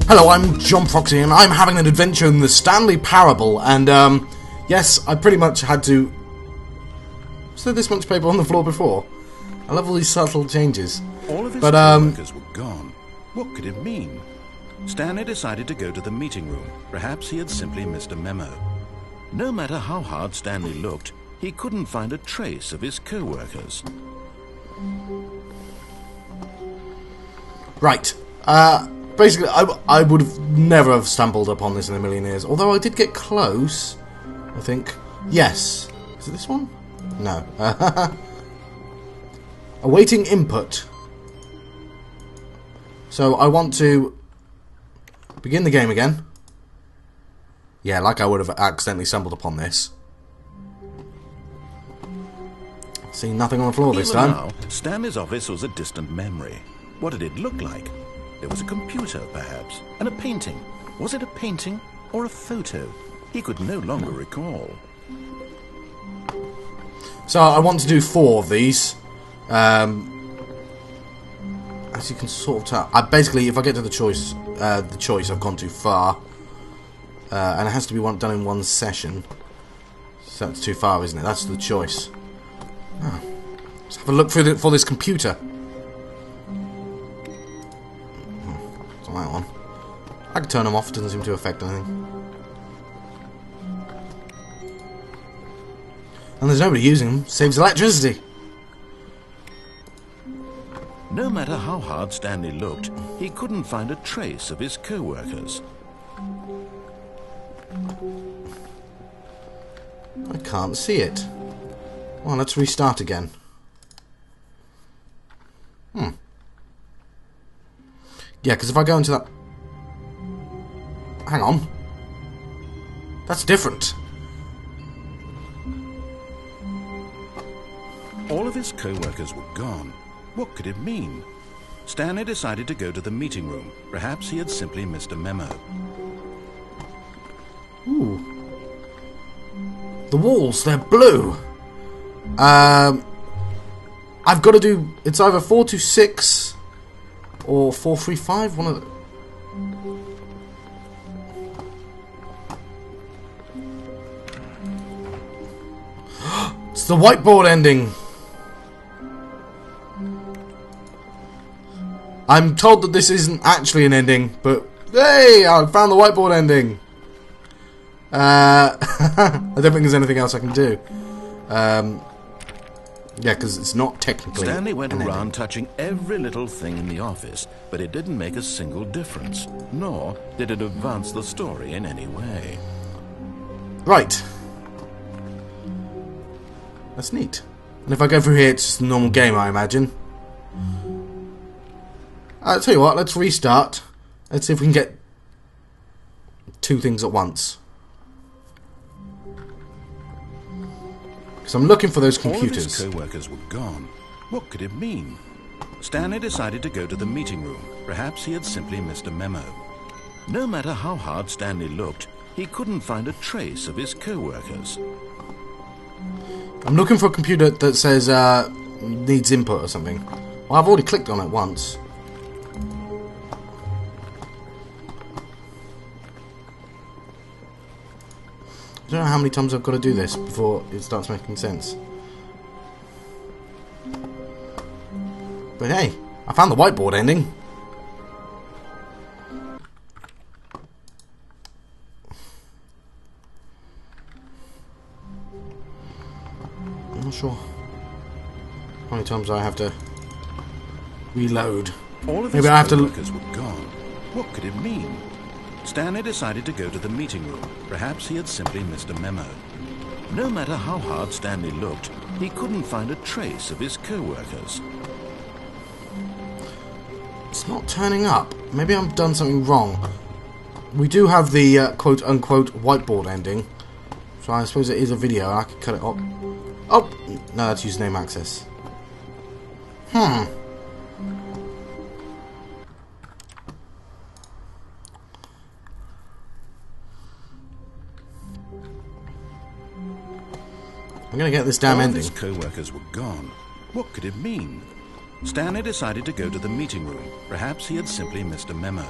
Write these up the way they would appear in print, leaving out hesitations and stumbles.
Hello, I'm John Proxy, and I'm having an adventure in the Stanley parable, and, yes, I pretty much had to... Was there this much paper on the floor before? I love all these subtle changes. All of his co-workers were gone. What could it mean? Stanley decided to go to the meeting room. Perhaps he had simply missed a memo. No matter how hard Stanley looked, he couldn't find a trace of his co-workers. Right. Basically, I would have never have stumbled upon this in a million years. Although I did get close, I think. Yes. Is it this one? No. Awaiting input. So I want to begin the game again. Yeah, like I would have accidentally stumbled upon this. See nothing on the floor this time. Now, Stanley's office was a distant memory. What did it look like? There was a computer, perhaps, and a painting. Was it a painting or a photo? He could no longer recall. So I want to do 4 of these. As you can sort of tell, basically, if I get to the choice, I've gone too far, and it has to be done in one session. So that's too far, isn't it? That's the choice. Oh. Let's have a look through for this computer. It's on that one. I can turn them off. It doesn't seem to affect anything. And there's nobody using them. Saves electricity. No matter how hard Stanley looked, he couldn't find a trace of his co-workers. I can't see it. Well, let's restart again. Yeah, because if I go into that... Hang on. That's different. All of his co-workers were gone. What could it mean? Stanley decided to go to the meeting room. Perhaps he had simply missed a memo. Ooh. The walls, they're blue. I've got to do... It's either 426 or 435. One of the... It's the whiteboard ending. I'm told that this isn't actually an ending, but hey, I found the whiteboard ending. I don't think there's anything else I can do. Yeah, because it's not technically. Stanley went around touching every little thing in the office, but it didn't make a single difference, nor did it advance the story in any way. Right. That's neat. And if I go through here, it's just a normal game, I imagine. I'll tell you what, let's restart. Let's see if we can get 2 things at once. Because I'm looking for those computers. All of his co-workers were gone. What could it mean? Stanley decided to go to the meeting room. Perhaps he had simply missed a memo. No matter how hard Stanley looked, he couldn't find a trace of his co-workers. I'm looking for a computer that says needs input or something. Well, I've already clicked on it once. I don't know how many times I've got to do this before it starts making sense. But hey, I found the whiteboard ending. I'm not sure how many times I have to reload. All of Maybe his I have to. co-workers were gone. What could it mean? Stanley decided to go to the meeting room. Perhaps he had simply missed a memo. No matter how hard Stanley looked, he couldn't find a trace of his co-workers. It's not turning up. Maybe I've done something wrong. We do have the quote-unquote whiteboard ending. So I suppose it is a video. I could cut it off. Oh! No, that's username access. I'm gonna get this damn ending. All of his co-workers were gone. What could it mean? Stanley decided to go to the meeting room. Perhaps he had simply missed a memo.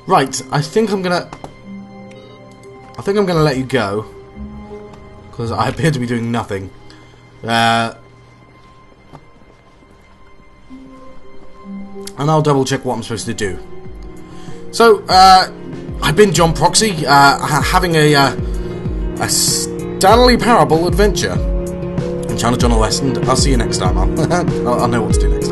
Right, I think I'm gonna let you go. Because I appear to be doing nothing. And I'll double check what I'm supposed to do. So, I've been John Proxy, having a Stanley Parable adventure. I'm trying to John a lesson. I'll see you next time. I'll know what to do next.